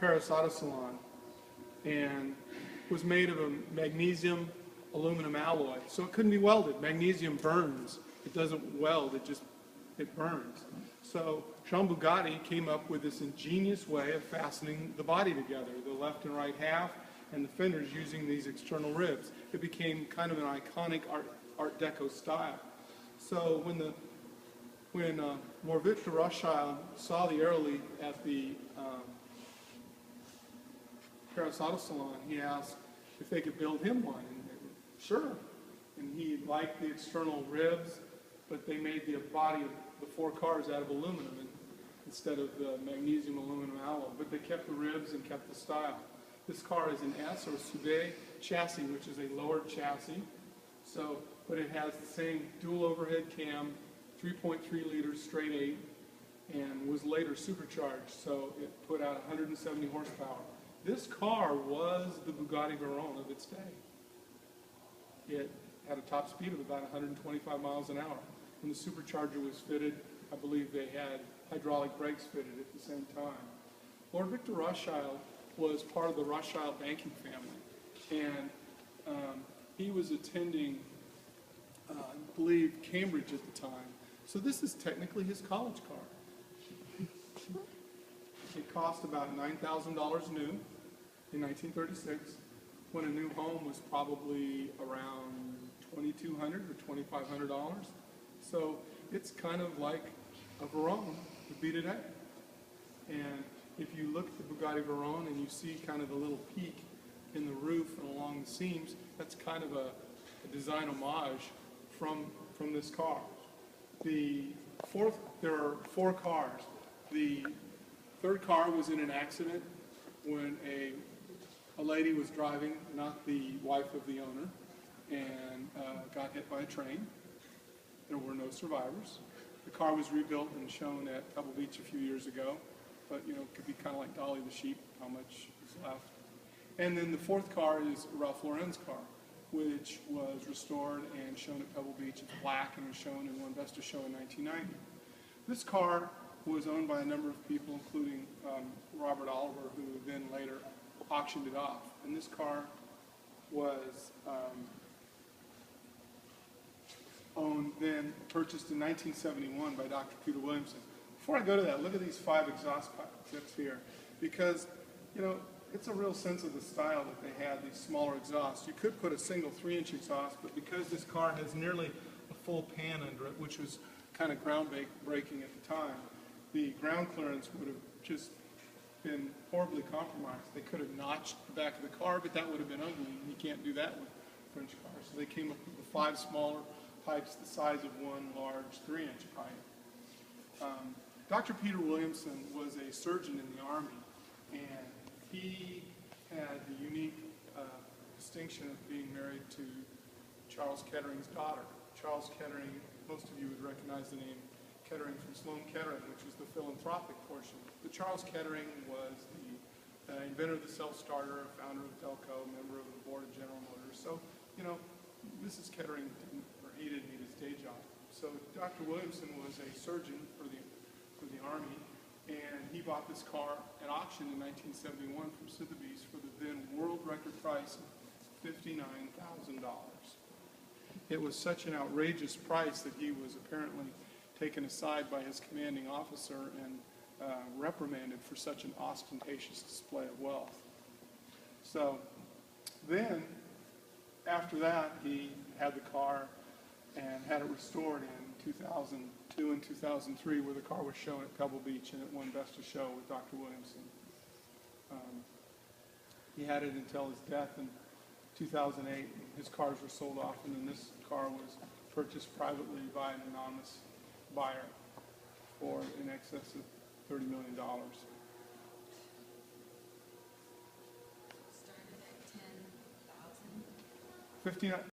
Paris Auto Salon, and was made of a magnesium aluminum alloy, so it couldn't be welded. Magnesium burns. It doesn't weld, it burns. So Jean Bugatti came up with this ingenious way of fastening the body together, the left and right half, and the fenders using these external ribs. It became kind of an iconic Art Deco style. So when Morvit de Rothschild saw the Aerolead at the Paris Auto Salon, he asked if they could build him one, and they were, sure. And he liked the external ribs, but they made the body of the four cars out of aluminum instead of the magnesium aluminum alloy. But they kept the ribs and kept the style. This car is an S or Soudé chassis, which is a lowered chassis. So, but it has the same dual overhead cam, 3.3 liters straight 8, and was later supercharged. So it put out 170 horsepower. This car was the Bugatti Veyron of its day. It had a top speed of about 125 miles an hour. When the supercharger was fitted, I believe they had hydraulic brakes fitted at the same time. Lord Victor Rothschild was part of the Rothschild banking family, and he was attending, I believe, Cambridge at the time. So this is technically his college car. It cost about $9,000 new in 1936, when a new home was probably around $2,200 or $2,500. So it's kind of like a Veyron would be today. And if you look at the Bugatti Veyron and you see kind of the little peak in the roof and along the seams, that's kind of a design homage from this car. There are four cars. The third car was in an accident when a lady was driving, not the wife of the owner, and got hit by a train. There were no survivors. The car was rebuilt and shown at Pebble Beach a few years ago, but you know, it could be kind of like Dolly the sheep, how much is left. And then the fourth car is Ralph Lauren's car, which was restored and shown at Pebble Beach. It's black and was shown in one Vesta show in 1990. This car was owned by a number of people, including Robert Oliver, who then later auctioned it off. And this car was purchased in 1971 by Dr. Peter Williamson. Before I go to that, look at these 5 exhaust tips here, because you know, it's a real sense of the style that they had, these smaller exhausts. You could put a single 3-inch exhaust, but because this car has nearly a full pan under it, which was kind of groundbreaking at the time, the ground clearance would have just been horribly compromised. They could have notched the back of the car, but that would have been ugly, and you can't do that with French cars. So they came up with the 5 smaller pipes the size of one large 3-inch pipe. Dr. Peter Williamson was a surgeon in the Army, and he had the unique distinction of being married to Charles Kettering's daughter. Charles Kettering, most of you would recognize the name Kettering from Sloan Kettering, which was the philanthropic portion. But Charles Kettering was the inventor of the self-starter, founder of Delco, member of the board of General Motors. So, you know, Mrs. Kettering he didn't need his day job. So Dr. Williamson was a surgeon for the Army, and he bought this car at auction in 1971 from Sotheby's for the then world record price of $59,000. It was such an outrageous price that he was apparently taken aside by his commanding officer and reprimanded for such an ostentatious display of wealth. So then, after that, he had the car and had it restored in 2002 and 2003, where the car was shown at Pebble Beach and at one Vesta show with Dr. Williamson. He had it until his death in 2008. His cars were sold off, and then this car was purchased privately by an anonymous buyer for in excess of $30 million. Started at 10,000. 59.